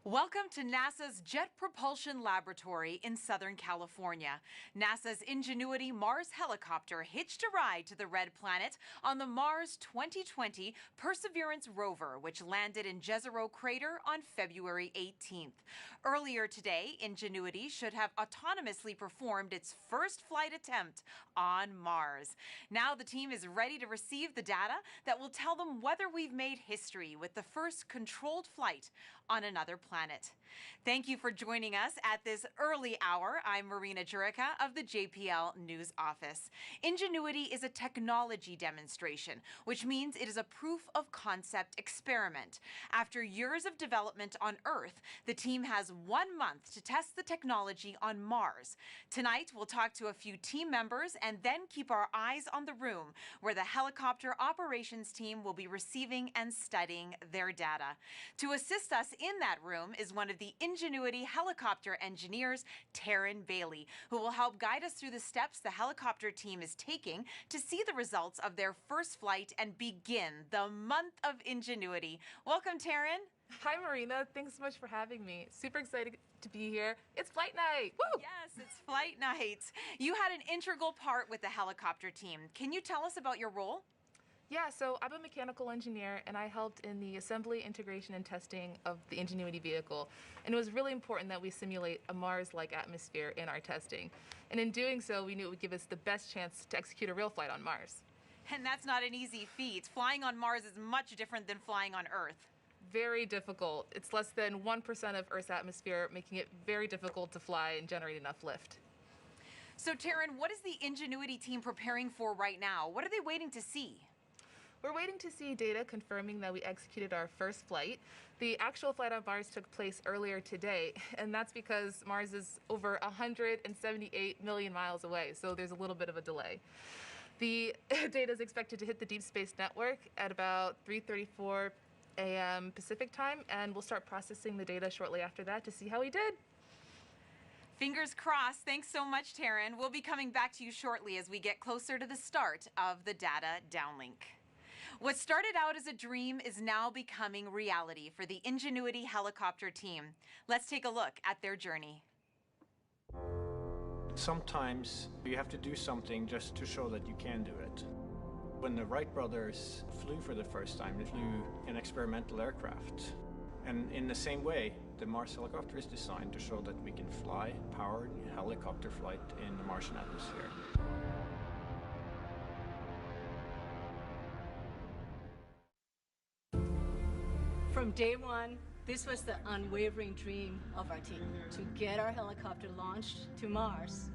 Welcome to NASA's Jet Propulsion Laboratory in Southern California. NASA's Ingenuity Mars helicopter hitched a ride to the Red Planet on the Mars 2020 Perseverance rover, which landed in Jezero Crater on February 18th. Earlier today, Ingenuity should have autonomously performed its first flight attempt on Mars. Now the team is ready to receive the data that will tell them whether we've made history with the first controlled flight on another planet. Thank you for joining us at this early hour. I'm Marina Jurica of the JPL News Office. Ingenuity is a technology demonstration, which means it is a proof of concept experiment. After years of development on Earth, the team has 1 month to test the technology on Mars. Tonight, we'll talk to a few team members and then keep our eyes on the room where the helicopter operations team will be receiving and studying their data. To assist us in that room is one of the Ingenuity helicopter engineers, Taryn Bailey, who will help guide us through the steps the helicopter team is taking to see the results of their first flight and begin the month of Ingenuity. Welcome, Taryn. Hi, Marina. Thanks so much for having me. Super excited to be here. It's flight night. Woo! Yes, it's flight night. You had an integral part with the helicopter team. Can you tell us about your role? Yeah, so I'm a mechanical engineer, and I helped in the assembly, integration, and testing of the Ingenuity vehicle. And it was really important that we simulate a Mars-like atmosphere in our testing. And in doing so, we knew it would give us the best chance to execute a real flight on Mars. And that's not an easy feat. Flying on Mars is much different than flying on Earth. Very difficult. It's less than 1% of Earth's atmosphere, making it very difficult to fly and generate enough lift. So, Taryn, what is the Ingenuity team preparing for right now? What are they waiting to see? We're waiting to see data confirming that we executed our first flight. The actual flight on Mars took place earlier today, and that's because Mars is over 178 million miles away, so there's a little bit of a delay. The data is expected to hit the Deep Space Network at about 3:34 a.m. Pacific time, and we'll start processing the data shortly after that to see how we did. Fingers crossed. Thanks so much, Taryn. We'll be coming back to you shortly as we get closer to the start of the data downlink. What started out as a dream is now becoming reality for the Ingenuity helicopter team. Let's take a look at their journey. Sometimes you have to do something just to show that you can do it. When the Wright brothers flew for the first time, they flew an experimental aircraft. And in the same way, the Mars helicopter is designed to show that we can fly powered helicopter flight in the Martian atmosphere. From day one, this was the unwavering dream of our team, to get our helicopter launched to Mars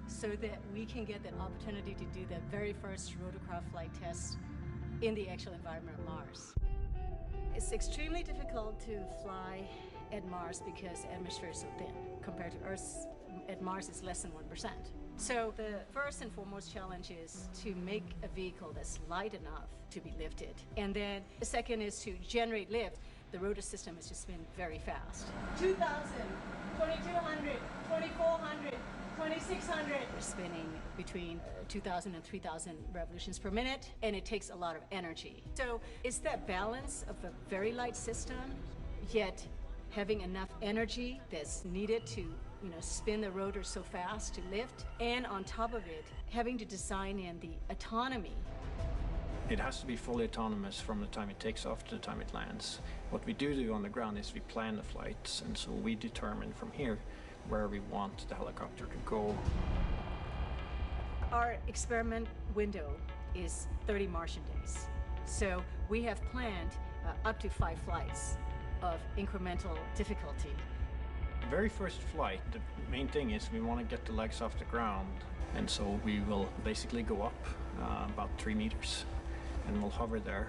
so that we can get that opportunity to do the very first rotorcraft flight test in the actual environment of Mars. It's extremely difficult to fly at Mars because the atmosphere is so thin. Compared to Earth, at Mars it's less than 1%. So the first and foremost challenge is to make a vehicle that's light enough to be lifted. And then the second is to generate lift. The rotor system is to spin very fast. 2,000, 2,200, 2,400, 2,600. We're spinning between 2,000 and 3,000 revolutions per minute, and it takes a lot of energy. So it's that balance of a very light system, yet having enough energy that's needed to spin the rotor so fast to lift, and on top of it, having to design in the autonomy. It has to be fully autonomous from the time it takes off to the time it lands. What we do on the ground is we plan the flights, and so we determine from here where we want the helicopter to go. Our experiment window is 30 Martian days. So we have planned up to 5 flights of incremental difficulty. The very first flight, the main thing is we want to get the legs off the ground, and so we will basically go up about 3 meters, and we'll hover there,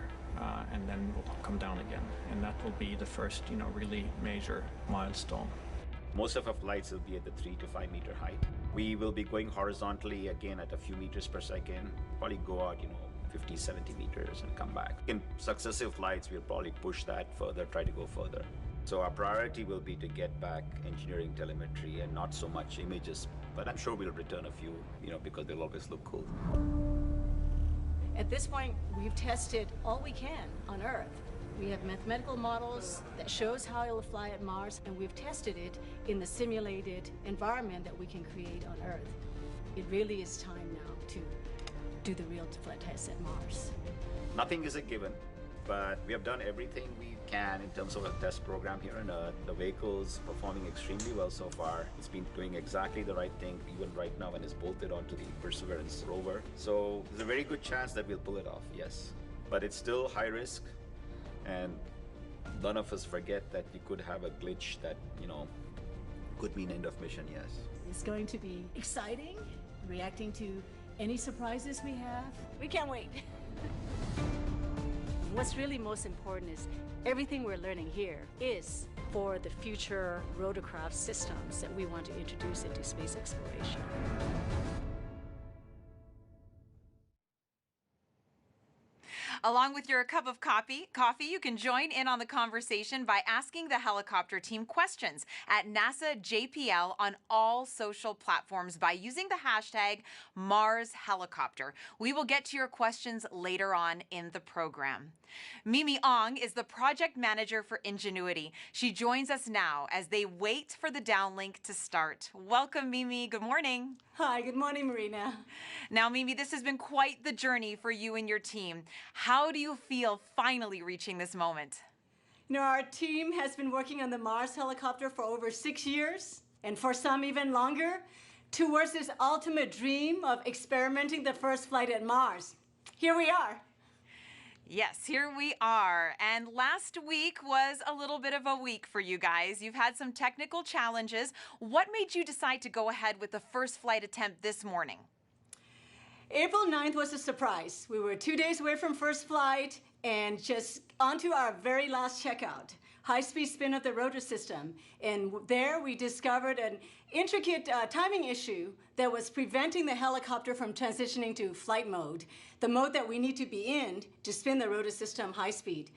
and then we'll come down again, and that will be the first, really major milestone. Most of our flights will be at the 3 to 5 meter height. We will be going horizontally again at a few meters per second, probably go out, 50, 70 meters and come back. In successive flights, we'll probably push that further, try to go further. So our priority will be to get back engineering telemetry and not so much images, but I'm sure we'll return a few, because they'll always look cool. At this point, we've tested all we can on Earth. We have mathematical models that shows how it'll fly at Mars, and we've tested it in the simulated environment that we can create on Earth. It really is time now to do the real flight tests at Mars. Nothing is a given, but we have done everything we can in terms of a test program here on Earth. The vehicle's performing extremely well so far. It's been doing exactly the right thing, even right now when it's bolted onto the Perseverance rover. So there's a very good chance that we'll pull it off, yes. But it's still high risk, and none of us forget that you could have a glitch that, could mean end of mission, yes. It's going to be exciting, reacting to any surprises we have. We can't wait. What's really most important is everything we're learning here is for the future rotorcraft systems that we want to introduce into space exploration. Along with your cup of coffee, you can join in on the conversation by asking the helicopter team questions at NASA JPL on all social platforms by using the hashtag #MarsHelicopter. We will get to your questions later on in the program. Mimi Ong is the project manager for Ingenuity. She joins us now as they wait for the downlink to start. Welcome, Mimi. Good morning. Hi, good morning, Marina. Now, Mimi, this has been quite the journey for you and your team. How do you feel finally reaching this moment? Our team has been working on the Mars helicopter for over 6 years, and for some even longer, towards this ultimate dream of experimenting the first flight at Mars. Here we are. Yes, here we are. And last week was a little bit of a week for you guys. You've had some technical challenges. What made you decide to go ahead with the first flight attempt this morning? April 9th was a surprise. We were 2 days away from first flight and just onto our very last checkout, high-speed spin of the rotor system. And there we discovered an intricate timing issue that was preventing the helicopter from transitioning to flight mode, the mode that we need to be in to spin the rotor system high speed.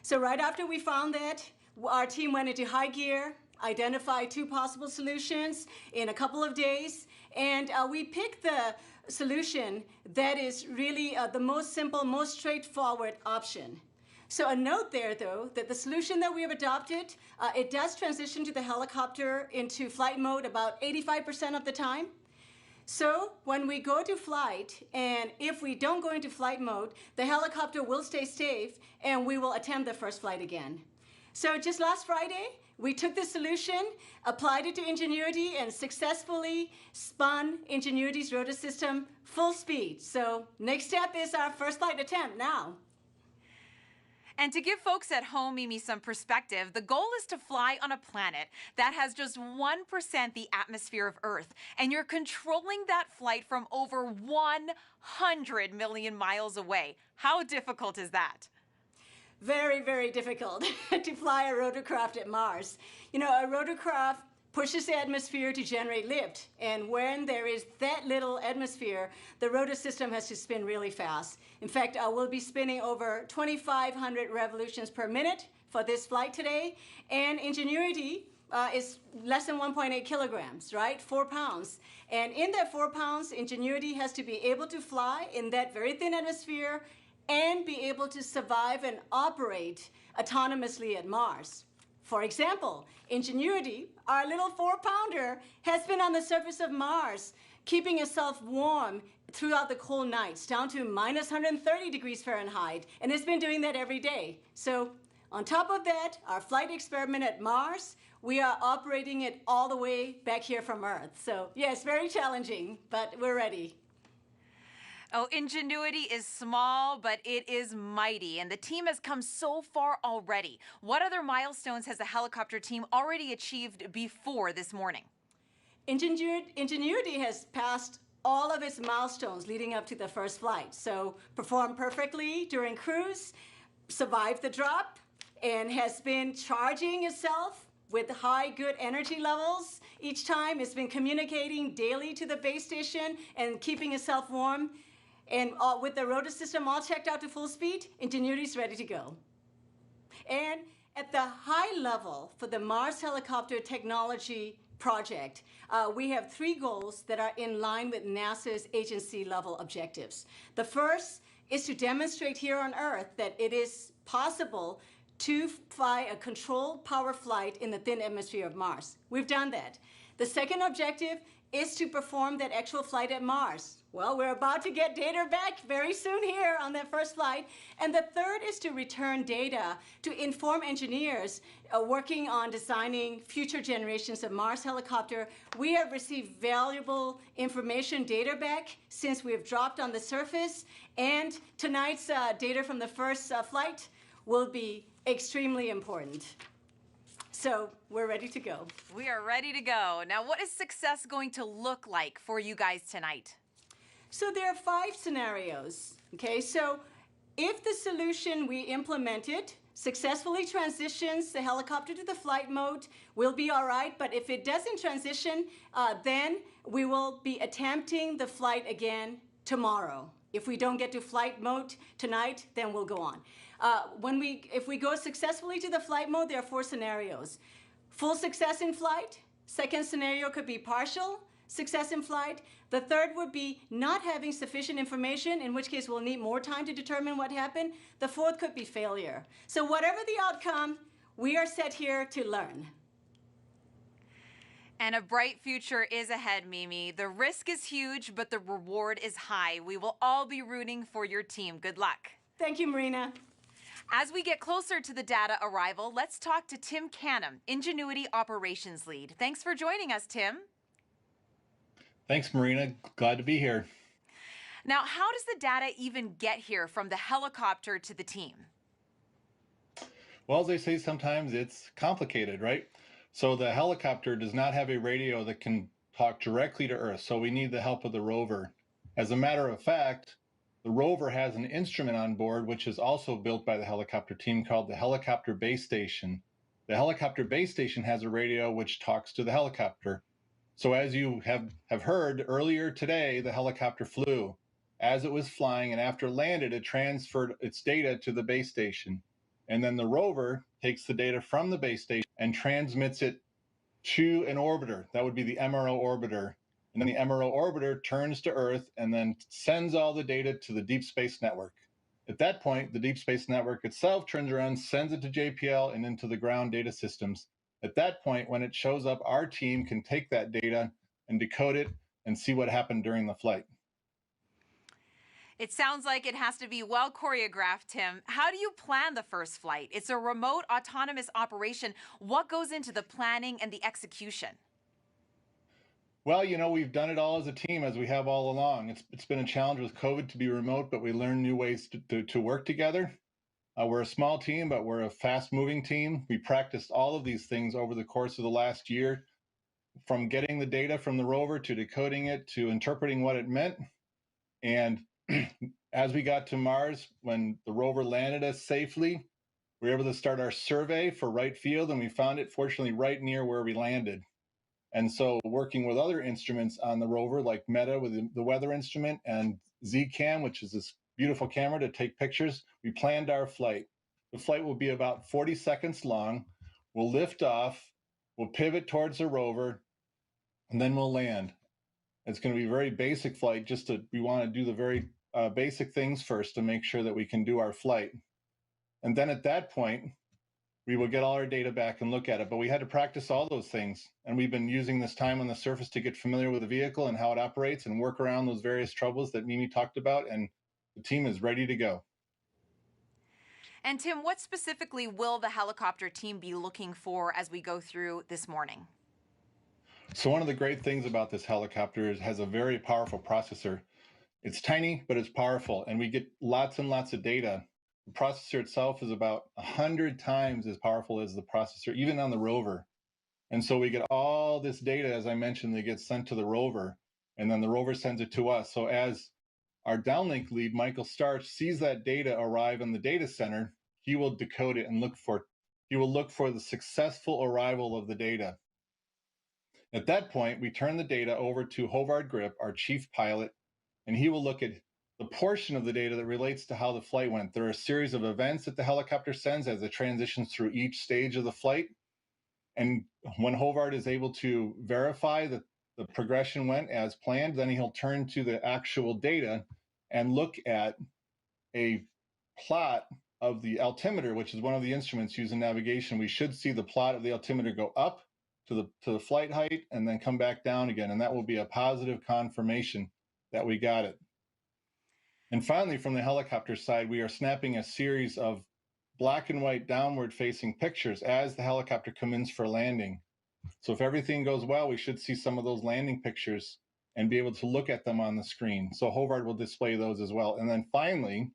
So right after we found that, our team went into high gear, identified 2 possible solutions in a couple of days, and we picked the solution that is really the most simple, most straightforward option. So a note there, though, that the solution that we have adopted, it does transition to the helicopter into flight mode about 85% of the time. So when we go to flight, and if we don't go into flight mode, the helicopter will stay safe, and we will attempt the first flight again. So just last Friday, we took this solution, applied it to Ingenuity, and successfully spun Ingenuity's rotor system full speed. So next step is our first flight attempt now. And to give folks at home, Mimi, some perspective, the goal is to fly on a planet that has just 1% the atmosphere of Earth. And you're controlling that flight from over 100 million miles away. How difficult is that? Very, very difficult to fly a rotorcraft at Mars. A rotorcraft pushes the atmosphere to generate lift. And when there is that little atmosphere, the rotor system has to spin really fast. In fact, we'll be spinning over 2,500 revolutions per minute for this flight today. And Ingenuity is less than 1.8 kilograms, right? 4 pounds. And in that 4 pounds, Ingenuity has to be able to fly in that very thin atmosphere and be able to survive and operate autonomously at Mars. For example, Ingenuity, our little 4-pounder, has been on the surface of Mars, keeping itself warm throughout the cold nights, down to minus 130 degrees Fahrenheit, and it's been doing that every day. So on top of that, our flight experiment at Mars, we are operating it all the way back here from Earth. So yeah, it's very challenging, but we're ready. Oh, Ingenuity is small, but it is mighty, and the team has come so far already. What other milestones has the helicopter team already achieved before this morning? Ingenuity has passed all of its milestones leading up to the first flight. So performed perfectly during cruise, survived the drop, and has been charging itself with high good energy levels. Each time it's been communicating daily to the base station and keeping itself warm. And with the rotor system all checked out to full speed, Ingenuity's ready to go. And at the high level for the Mars helicopter technology project, we have 3 goals that are in line with NASA's agency level objectives. The first is to demonstrate here on Earth that it is possible to fly a controlled power flight in the thin atmosphere of Mars. We've done that. The second objective is to perform that actual flight at Mars. Well, we're about to get data back very soon here on that first flight. And the third is to return data to inform engineers working on designing future generations of Mars helicopter. We have received valuable information data back since we have dropped on the surface. And tonight's data from the first flight will be extremely important. So we're ready to go. We are ready to go. Now, what is success going to look like for you guys tonight? So there are 5 scenarios, okay? So if the solution we implemented successfully transitions the helicopter to the flight mode, we'll be all right. But if it doesn't transition, then we will be attempting the flight again tomorrow. If we don't get to flight mode tonight, then we'll go on. If we go successfully to the flight mode, there are 4 scenarios. Full success in flight. Second scenario could be partial success in flight. The third would be not having sufficient information, in which case we'll need more time to determine what happened. The fourth could be failure. So whatever the outcome, we are set here to learn. And a bright future is ahead, Mimi. The risk is huge, but the reward is high. We will all be rooting for your team. Good luck. Thank you, Marina. As we get closer to the data arrival, let's talk to Tim Canham, Ingenuity Operations Lead. Thanks for joining us, Tim. Thanks, Marina. Glad to be here. Now, how does the data even get here from the helicopter to the team? Well, as they say, sometimes it's complicated, right? So the helicopter does not have a radio that can talk directly to Earth, so we need the help of the rover. As a matter of fact, the rover has an instrument on board, which is also built by the helicopter team, called the Helicopter Base Station. The Helicopter Base Station has a radio which talks to the helicopter. So as you have heard earlier today, the helicopter flew. As it was flying and after landed, it transferred its data to the base station. And then the rover takes the data from the base station and transmits it to an orbiter. That would be the MRO orbiter. And then the MRO orbiter turns to Earth and then sends all the data to the Deep Space Network. At that point, the Deep Space Network itself turns around, sends it to JPL and into the ground data systems. At that point, when it shows up, our team can take that data and decode it and see what happened during the flight. It sounds like it has to be well choreographed, Tim. How do you plan the first flight? It's a remote autonomous operation. What goes into the planning and the execution? Well, you know, we've done it all as a team, as we have all along. It's been a challenge with COVID to be remote, but we learned new ways to work together. We're a small team, but we're a fast-moving team. We practiced all of these things over the course of the last year, from getting the data from the rover to decoding it to interpreting what it meant. And as we got to Mars, when the rover landed us safely, we were able to start our survey for right field, and we found it, fortunately, right near where we landed. And so working with other instruments on the rover, like META with the weather instrument and Z-Cam, which is this beautiful camera to take pictures, we planned our flight. The flight will be about 40 seconds long. We'll lift off, we'll pivot towards the rover, and then we'll land. It's going to be a very basic flight. We want to do the very basic things first to make sure that we can do our flight. And then at that point, we will get all our data back and look at it. But we had to practice all those things. And we've been using this time on the surface to get familiar with the vehicle and how it operates and work around those various troubles that Mimi talked about. And the team is ready to go. And Tim, what specifically will the helicopter team be looking for as we go through this morning? So one of the great things about this helicopter is it has a very powerful processor. It's tiny, but it's powerful, and we get lots and lots of data. The processor itself is about 100 times as powerful as the processor, even on the rover. And so we get all this data, as I mentioned, that gets sent to the rover, and then the rover sends it to us. So as our downlink lead, Michael Starch, sees that data arrive in the data center, he will decode it and look for the successful arrival of the data. At that point, we turn the data over to Hovard Grip, our chief pilot, and he will look at the portion of the data that relates to how the flight went. There are a series of events that the helicopter sends as it transitions through each stage of the flight. And when Hovard is able to verify that the progression went as planned, then he'll turn to the actual data and look at a plot of the altimeter, which is one of the instruments used in navigation, we should see the plot of the altimeter go up to the flight height and then come back down again. And that will be a positive confirmation that we got it. And finally, from the helicopter side, we are snapping a series of black and white downward facing pictures as the helicopter comes in for landing. So if everything goes well, we should see some of those landing pictures and be able to look at them on the screen. So Hovard will display those as well. And then finally,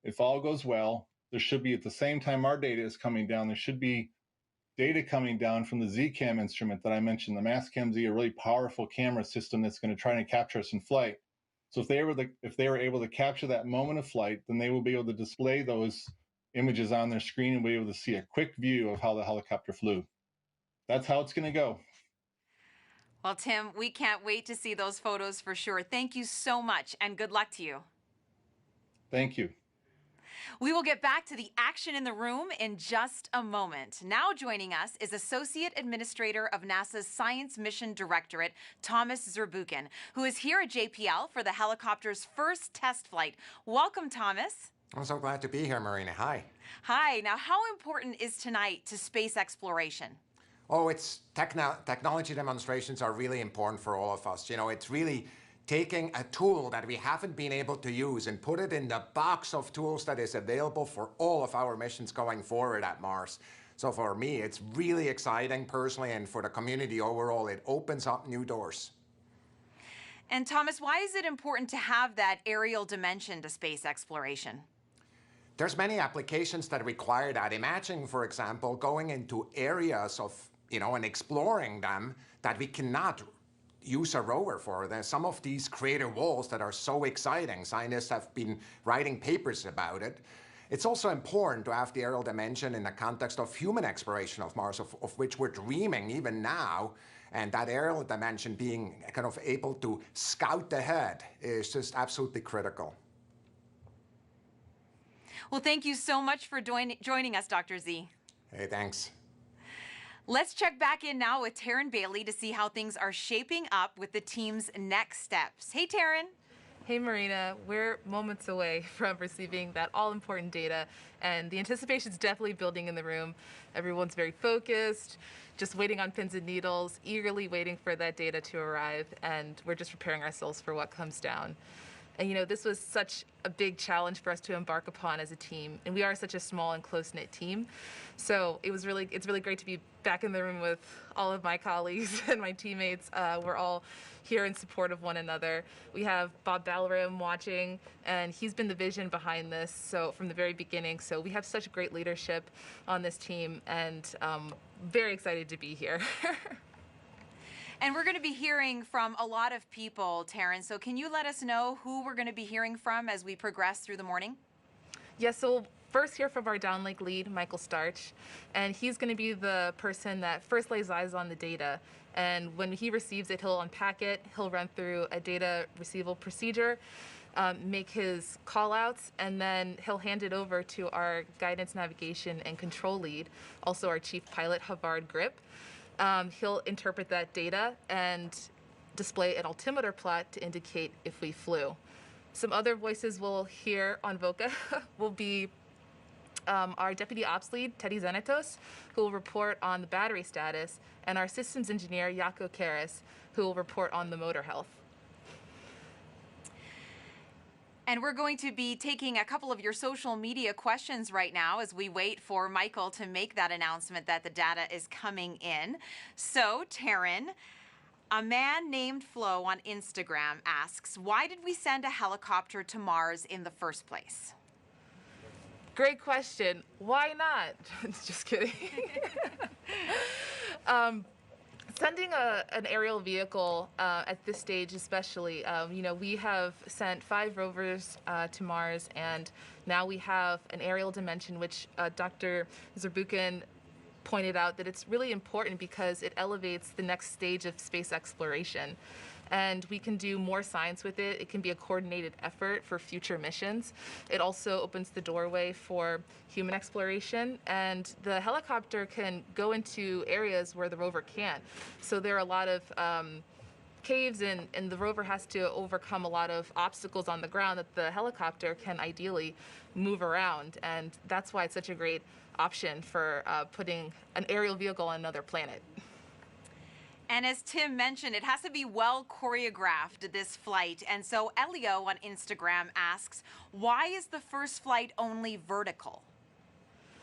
if all goes well, there should be, at the same time our data is coming down, there should be data coming down from the Z-Cam instrument that I mentioned, the Mastcam Z, a really powerful camera system that's going to try to capture us in flight. So if they were able to capture that moment of flight, then they will be able to display those images on their screen and be able to see a quick view of how the helicopter flew. That's how it's going to go. Well, Tim, we can't wait to see those photos for sure. Thank you so much, and good luck to you. Thank you. We will get back to the action in the room in just a moment. Now joining us is Associate Administrator of NASA's Science Mission Directorate, Thomas Zurbuchen, who is here at JPL for the helicopter's first test flight. Welcome, Thomas. I'm so glad to be here, Marina. Hi. Hi. Now, how important is tonight to space exploration? Oh, technology demonstrations are really important for all of us. You know, it's really taking a tool that we haven't been able to use and put it in the box of tools that is available for all of our missions going forward at Mars. So for me, it's really exciting personally, and for the community overall, it opens up new doors. And Thomas, why is it important to have that aerial dimension to space exploration? There's many applications that require that. Imagine, for example, going into areas of, and exploring them that we cannot use a rover for. There's some of these crater walls that are so exciting. Scientists have been writing papers about it. It's also important to have the aerial dimension in the context of human exploration of Mars, of which we're dreaming even now. And that aerial dimension being kind of able to scout ahead is just absolutely critical. Well, thank you so much for joining us, Dr. Z. Hey, thanks. Let's check back in now with Taryn Bailey to see how things are shaping up with the team's next steps. Hey, Taryn. Hey, Marina. We're moments away from receiving that all-important data, and the anticipation's definitely building in the room. Everyone's very focused, just waiting on pins and needles, eagerly waiting for that data to arrive, and we're just preparing ourselves for what comes down. And this was such a big challenge for us to embark upon as a team, and we are such a small and close-knit team. So it's really great to be back in the room with all of my colleagues and my teammates. We're all here in support of one another. We have Bob Balaram watching, and he's been the vision behind this, so from the very beginning. So we have such great leadership on this team, and very excited to be here. And we're going to be hearing from a lot of people, Taryn. So can you let us know who we're going to be hearing from as we progress through the morning? Yes, so we'll first hear from our downlink lead, Michael Starch, and he's going to be the person that first lays eyes on the data. And when he receives it, he'll unpack it, he'll run through a data receival procedure, make his call-outs, and then he'll hand it over to our guidance, navigation, and control lead, also our chief pilot, Hovard Grip. He'll interpret that data and display an altimeter plot to indicate if we flew. Some other voices we'll hear on VOCA will be our Deputy Ops Lead, Teddy Zenitos, who will report on the battery status, and our Systems Engineer, Jaco Karas, who will report on the motor health. And we're going to be taking a couple of your social media questions right now as we wait for Michael to make that announcement that the data is coming in. So, Taryn, a man named Flo on Instagram asks, why did we send a helicopter to Mars in the first place? Great question. Why not? Just kidding. Sending an aerial vehicle at this stage especially, we have sent 5 rovers to Mars, and now we have an aerial dimension, which Dr. Zurbuchen pointed out that it's really important because it elevates the next stage of space exploration. And we can do more science with it. It can be a coordinated effort for future missions. It also opens the doorway for human exploration, and the helicopter can go into areas where the rover can't. So there are a lot of caves and the rover has to overcome a lot of obstacles on the ground that the helicopter can ideally move around. And that's why it's such a great option for putting an aerial vehicle on another planet. And as Tim mentioned, it has to be well choreographed, this flight. And so Elio on Instagram asks, why is the first flight only vertical?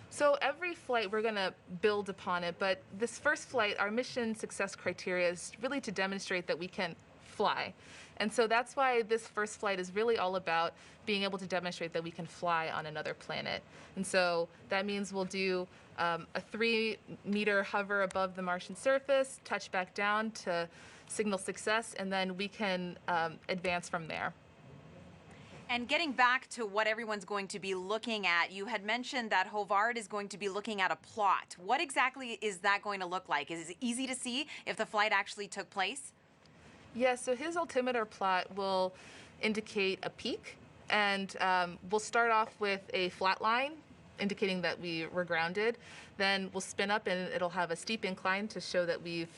So every flight we're going to build upon it, but this first flight, our mission success criteria is really to demonstrate that we can fly. And so that's why this first flight is really all about being able to demonstrate that we can fly on another planet. And so that means we'll do a 3-meter hover above the Martian surface, touch back down to signal success, and then we can advance from there. And getting back to what everyone's going to be looking at, you had mentioned that Hovard is going to be looking at a plot. What exactly is that going to look like? Is it easy to see if the flight actually took place? Yes, so his altimeter plot will indicate a peak, and we'll start off with a flat line indicating that we were grounded. Then we'll spin up and it'll have a steep incline to show that we've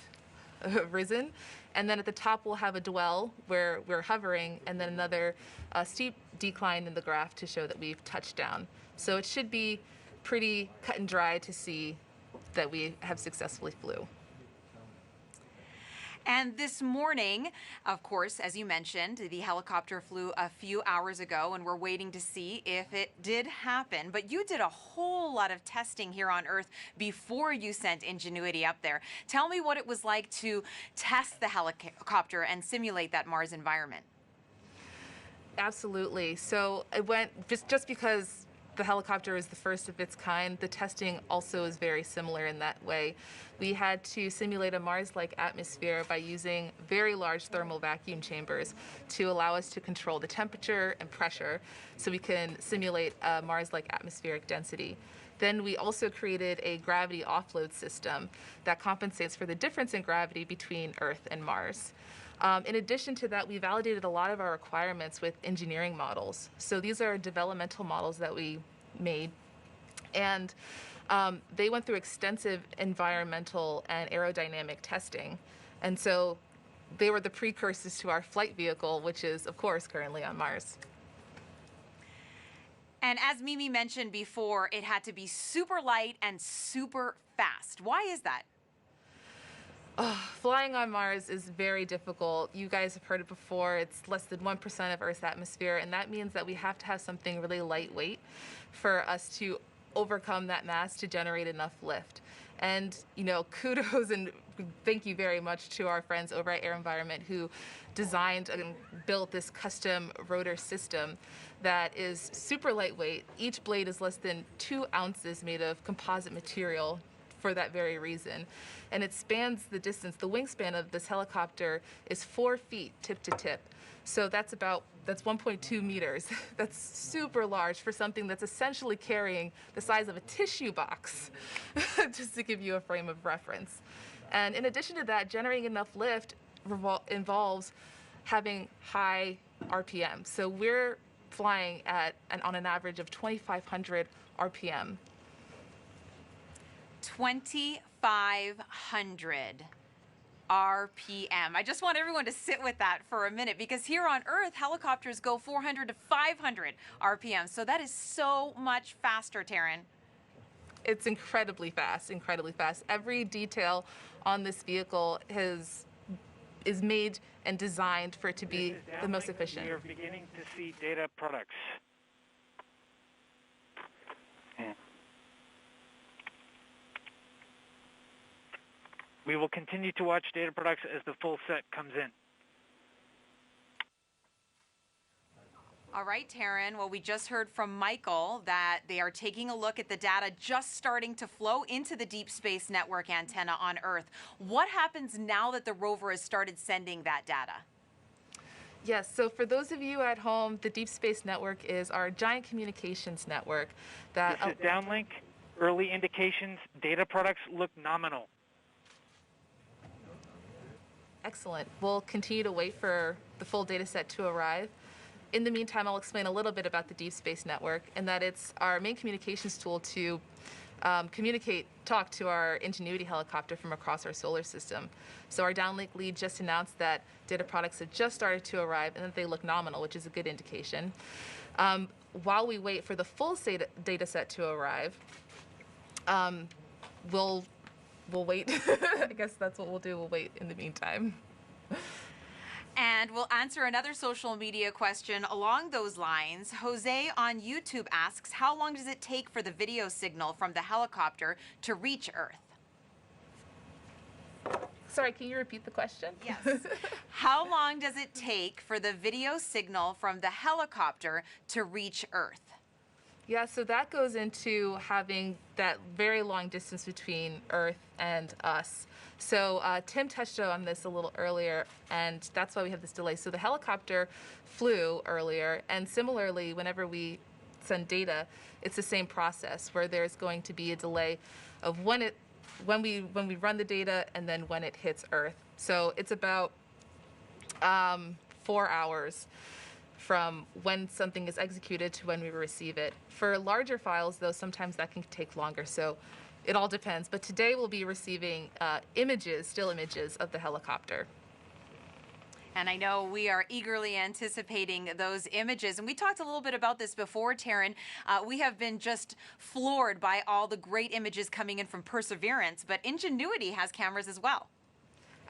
risen. And then at the top we'll have a dwell where we're hovering, and then another steep decline in the graph to show that we've touched down. So it should be pretty cut and dry to see that we have successfully flew. And this morning, of course, as you mentioned, the helicopter flew a few hours ago, and we're waiting to see if it did happen. But you did a whole lot of testing here on Earth before you sent Ingenuity up there. Tell me what it was like to test the helicopter and simulate that Mars environment. Absolutely. So it went, just because the helicopter is the first of its kind, the testing also is very similar in that way. We had to simulate a Mars-like atmosphere by using very large thermal vacuum chambers to allow us to control the temperature and pressure so we can simulate a Mars-like atmospheric density. Then we also created a gravity offload system that compensates for the difference in gravity between Earth and Mars. In addition to that, we validated a lot of our requirements with engineering models. So these are developmental models that we made, and they went through extensive environmental and aerodynamic testing. And so they were the precursors to our flight vehicle, which is, of course, currently on Mars. And as Mimi mentioned before, it had to be super light and super fast. Why is that? Flying on Mars is very difficult. You guys have heard it before. It's less than 1% of Earth's atmosphere, and that means that we have to have something really lightweight for us to overcome that mass to generate enough lift. And, you know, kudos and thank you very much to our friends over at Air Environment who designed and built this custom rotor system that is super lightweight. Each blade is less than 2 ounces made of composite material for that very reason. And it spans the distance. The wingspan of this helicopter is 4 feet tip to tip. So that's 1.2 meters. That's super large for something that's essentially carrying the size of a tissue box, just to give you a frame of reference. And in addition to that, generating enough lift involves having high RPM. So we're flying on an average of 2,500 RPM. 2,500 RPM. I just want everyone to sit with that for a minute, because here on Earth, helicopters go 400 to 500 RPM. So that is so much faster, Taryn. It's incredibly fast, incredibly fast. Every detail on this vehicle is made and designed for it to be the most efficient. You're beginning to see data products. Yeah. We will continue to watch data products as the full set comes in. All right, Taryn. Well, we just heard from Michael that they are taking a look at the data just starting to flow into the Deep Space Network antenna on Earth. What happens now that the rover has started sending that data? Yes, so for those of you at home, the Deep Space Network is our giant communications network. This is downlink. Early indications, data products look nominal. Excellent. We'll continue to wait for the full data set to arrive. In the meantime, I'll explain a little bit about the Deep Space Network, and that it's our main communications tool to talk to our Ingenuity helicopter from across our solar system. So our downlink lead just announced that data products have just started to arrive and that they look nominal, which is a good indication. While we wait for the full data set to arrive, we'll wait. I guess that's what we'll do. We'll wait in the meantime. And we'll answer another social media question along those lines. Jose on YouTube asks, how long does it take for the video signal from the helicopter to reach Earth? Sorry, can you repeat the question? Yes. How long does it take for the video signal from the helicopter to reach Earth? Yeah, so that goes into having that very long distance between Earth and us. So Tim touched on this a little earlier, and that's why we have this delay. So the helicopter flew earlier, and similarly, whenever we send data, it's the same process where there's going to be a delay of when we run the data and then when it hits Earth. So it's about 4 hours from when something is executed to when we receive it. For larger files, though, sometimes that can take longer, so it all depends. But today we'll be receiving still images of the helicopter. And I know we are eagerly anticipating those images. And we talked a little bit about this before, Taryn. We have been just floored by all the great images coming in from Perseverance, but Ingenuity has cameras as well.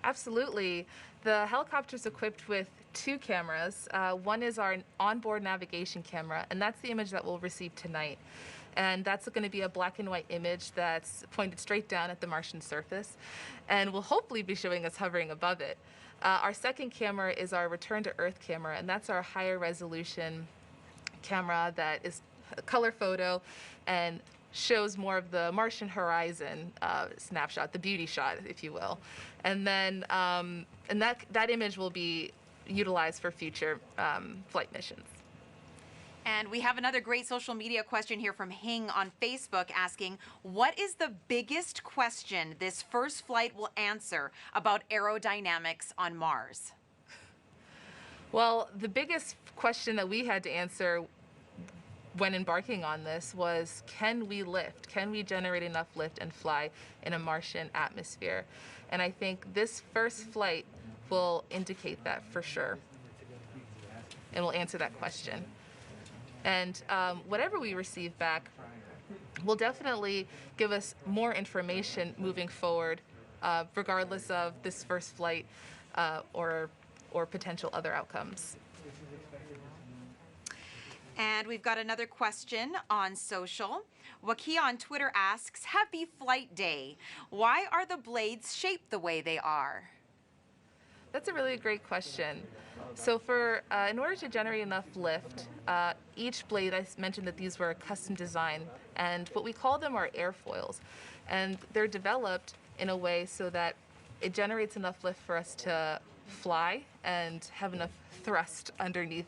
Absolutely. The helicopter's equipped with 2 cameras. One is our onboard navigation camera, and that's the image that we'll receive tonight. And that's going to be a black and white image that's pointed straight down at the Martian surface, and will hopefully be showing us hovering above it. Our second camera is our return to Earth camera, and that's our higher resolution camera that is a color photo and shows more of the Martian horizon snapshot, the beauty shot, if you will. And then and that image will be utilized for future flight missions. And we have another great social media question here from Hing on Facebook asking, what is the biggest question this first flight will answer about aerodynamics on Mars? Well, the biggest question that we had to answer when embarking on this was, can we lift? Can we generate enough lift and fly in a Martian atmosphere? And I think this first flight will indicate that for sure, and will answer that question. And whatever we receive back will definitely give us more information moving forward, regardless of this first flight or potential other outcomes. And we've got another question on social. Waki on Twitter asks, happy flight day. Why are the blades shaped the way they are? That's a really great question. So in order to generate enough lift, each blade, I mentioned that these were custom designed, and what we call them are airfoils. And they're developed in a way so that it generates enough lift for us to fly and have enough thrust underneath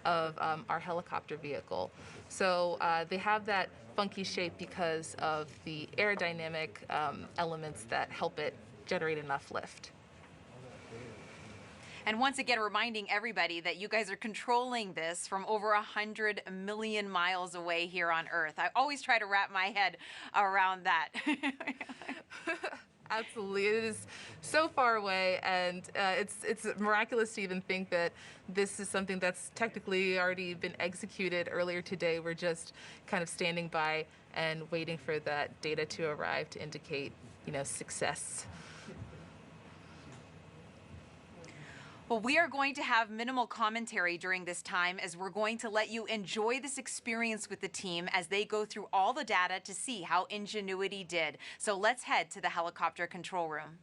of our helicopter vehicle. So they have that funky shape because of the aerodynamic elements that help it generate enough lift. And once again, reminding everybody that you guys are controlling this from over 100 million miles away here on Earth. I always try to wrap my head around that. Absolutely, it is so far away, and it's miraculous to even think that this is something that's technically already been executed earlier today. We're just kind of standing by and waiting for that data to arrive to indicate, success. Well, we are going to have minimal commentary during this time as we're going to let you enjoy this experience with the team as they go through all the data to see how Ingenuity did. So let's head to the helicopter control room.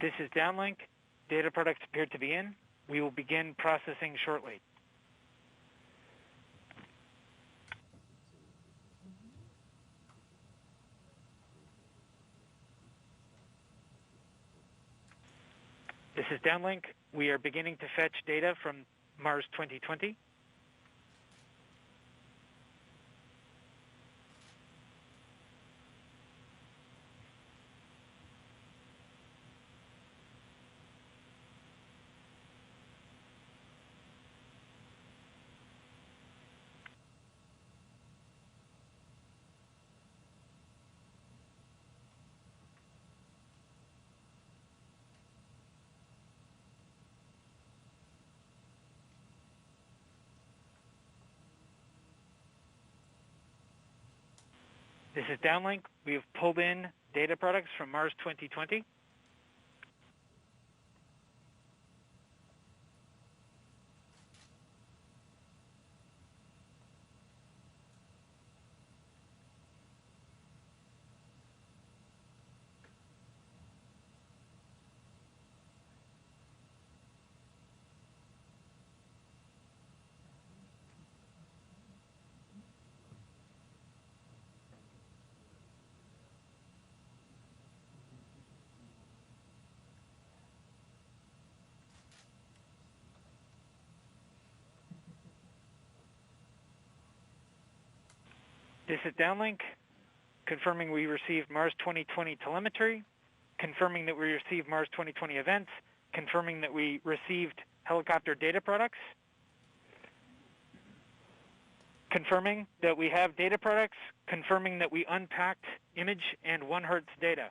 This is downlink. Data products appear to be in. We will begin processing shortly. This is downlink. We are beginning to fetch data from Mars 2020. This is downlink. We have pulled in data products from Mars 2020. This is downlink, confirming we received Mars 2020 telemetry, confirming that we received Mars 2020 events, confirming that we received helicopter data products, confirming that we have data products, confirming that we unpacked image and 1 Hertz data.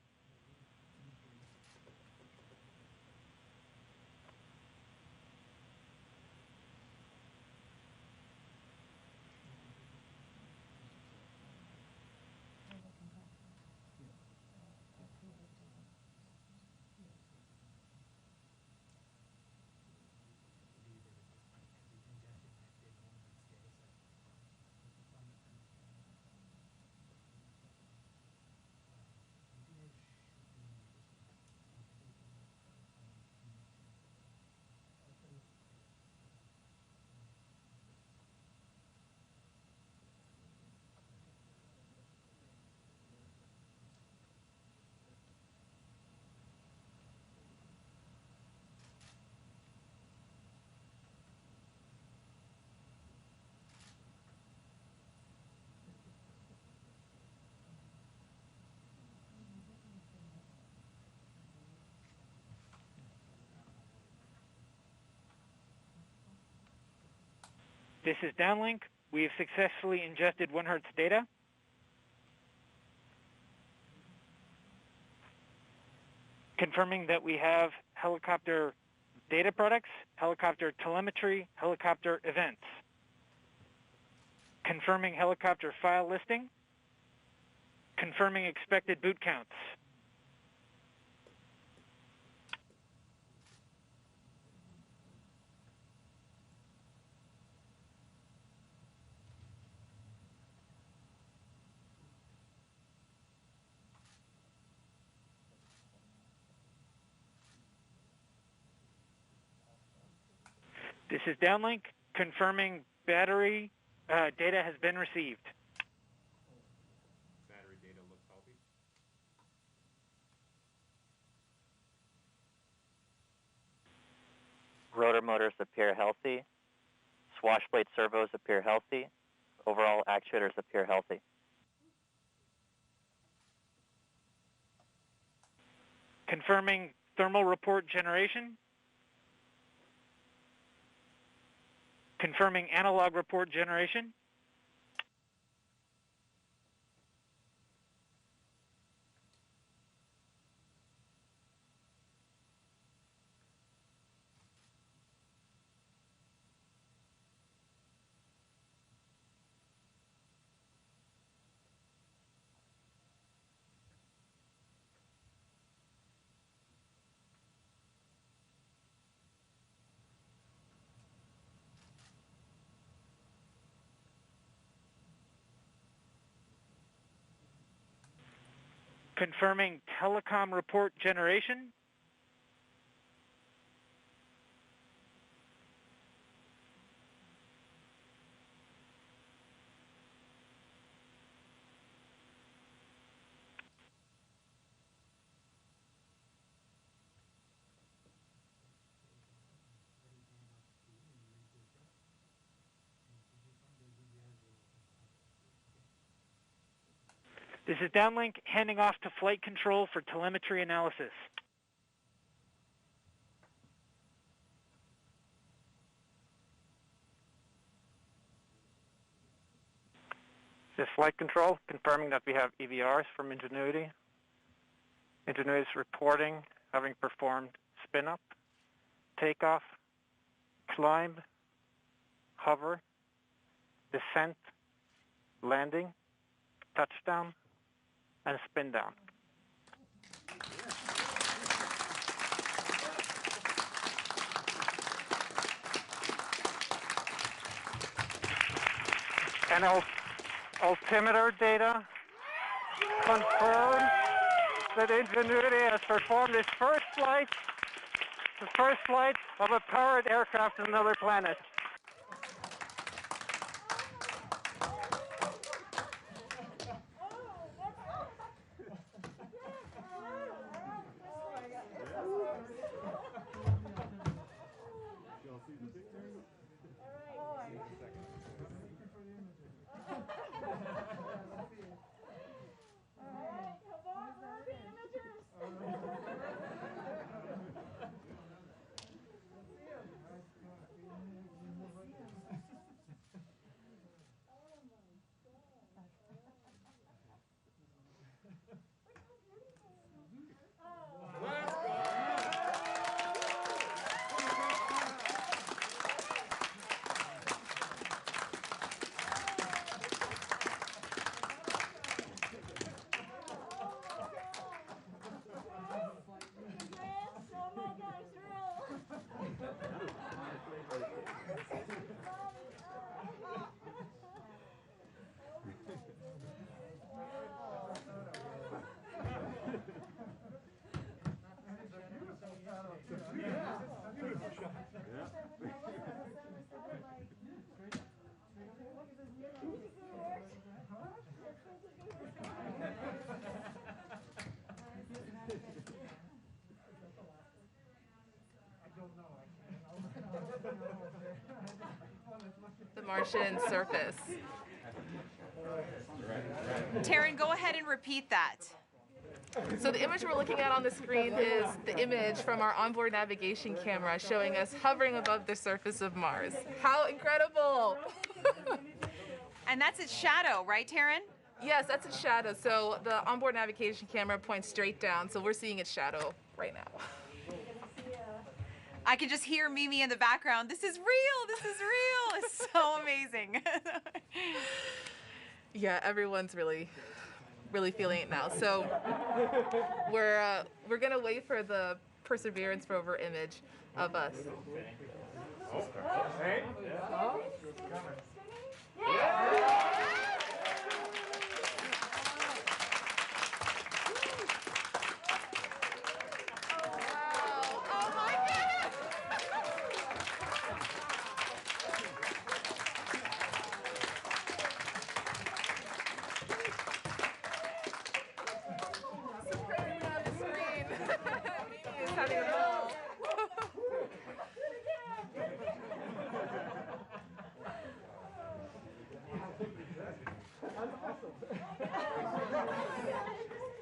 This is downlink. We have successfully ingested 1 Hertz data. Confirming that we have helicopter data products, helicopter telemetry, helicopter events. Confirming helicopter file listing. Confirming expected boot counts. This is downlink, confirming battery data has been received. Battery data looks healthy. Rotor motors appear healthy. Swash plate servos appear healthy. Overall actuators appear healthy. Confirming thermal report generation. Confirming analog report generation. Confirming telecom report generation. This is downlink handing off to flight control for telemetry analysis. This is flight control confirming that we have EVRs from Ingenuity. Ingenuity is reporting having performed spin-up, takeoff, climb, hover, descent, landing, touchdown, and spin down. And altimeter data confirms that Ingenuity has performed its first flight, the first flight of a powered aircraft on another planet. The Martian surface. Taryn, go ahead and repeat that. So the image we're looking at on the screen is the image from our onboard navigation camera showing us hovering above the surface of Mars. How incredible! And that's its shadow, right, Taryn? Yes, that's its shadow. So the onboard navigation camera points straight down, so we're seeing its shadow right now. I can just hear Mimi in the background. This is real. This is real. It's so amazing. Yeah, everyone's really feeling it now. So we're gonna wait for the Perseverance rover image of us.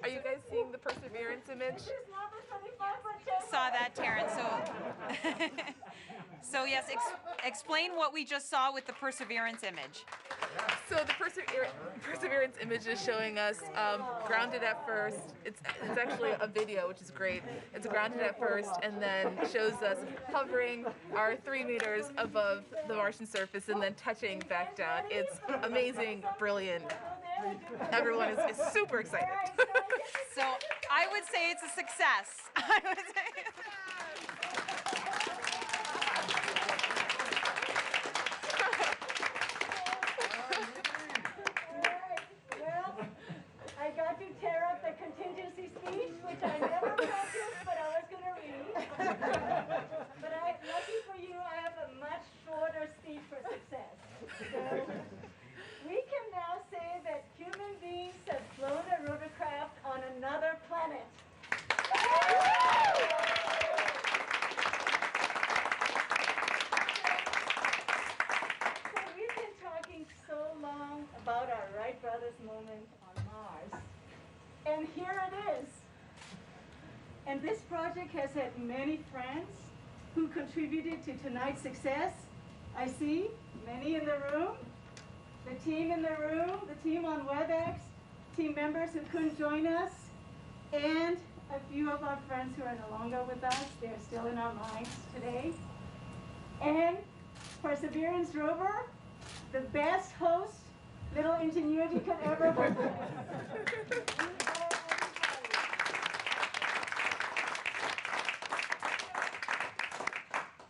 Are you guys seeing the Perseverance image? Saw that, Taryn. So yes, explain what we just saw with the Perseverance image. So the Perseverance image is showing us grounded at first. It's actually a video, which is great. It's grounded at first and then shows us hovering our 3 meters above the Martian surface and then touching back down. It's amazing, brilliant. Everyone is super excited. So I would say it's a success. I would say. I got to tear up the contingency speech, which I never practiced, but I was going to read. But lucky for you, I have a much shorter speech for success. So, we can now say that human beings have flown a rotorcraft on another planet. And this project has had many friends who contributed to tonight's success. I see many in the room, the team in the room, the team on WebEx, team members who couldn't join us, and a few of our friends who are no longer with us. They're still in our minds today. And Perseverance rover, the best host little Ingenuity could ever hope for.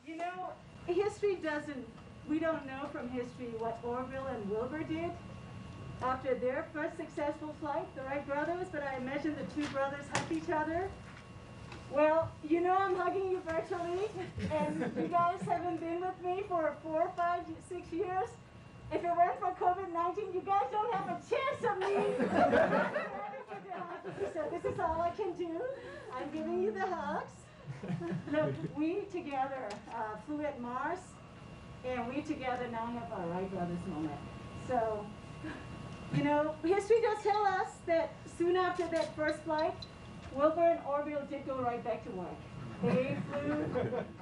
You know, history doesn't, we don't know from history what Orville and Wilbur did after their first successful flight, the Wright brothers, but I imagine the two brothers hugged each other. Well, you know I'm hugging you virtually, and you guys haven't been with me for 4, 5, 6 years. If it weren't for COVID-19, you guys don't have a chance of me. So this is all I can do. I'm giving you the hugs. Look, we together flew at Mars, and we together now have our Wright brothers moment. So, you know, history does tell us that soon after that first flight, Wilbur and Orville did go right back to work. They flew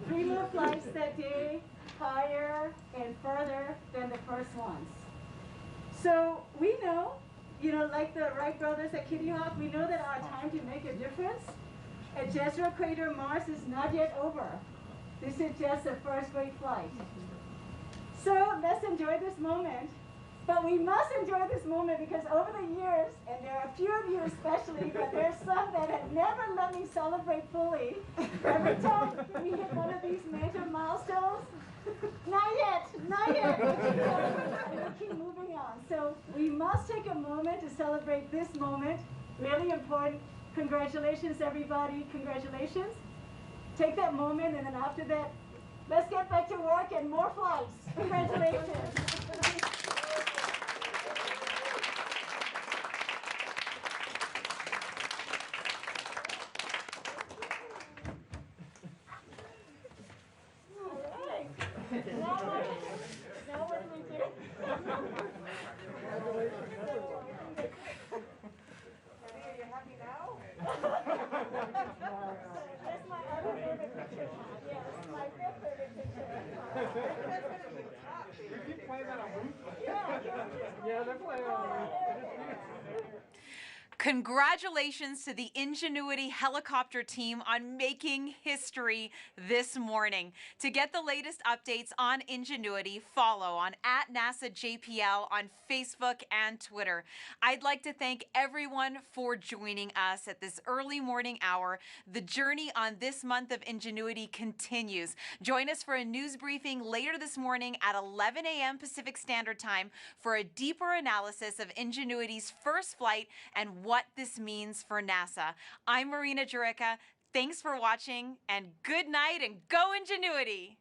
3 more flights that day, higher and further than the first ones. So we know, you know, like the Wright brothers at Kitty Hawk, we know that our time to make a difference at Jezero Crater, Mars is not yet over. This is just the first great flight. So let's enjoy this moment. But we must enjoy this moment because over the years, and there are a few of you especially, but there's some that have never let me celebrate fully. Every time we hit one of these major milestones, not yet, not yet. And we'll keep moving on. So we must take a moment to celebrate this moment. Really important. Congratulations, everybody. Congratulations. Take that moment, and then after that, let's get back to work and more flights. Congratulations. Now what do we do? Are you happy now? That's my other favorite picture. Yes, my fifth favorite picture. You keep playing that on loop? Yeah, they're playing on loop. Congratulations to the Ingenuity helicopter team on making history this morning. To get the latest updates on Ingenuity, follow on @NASAJPL on Facebook and Twitter. I'd like to thank everyone for joining us at this early morning hour. The journey on this month of Ingenuity continues. Join us for a news briefing later this morning at 11 a.m. Pacific Standard Time for a deeper analysis of Ingenuity's first flight and what this means for NASA. I'm Marina Jurica. Thanks for watching, and good night, and go Ingenuity!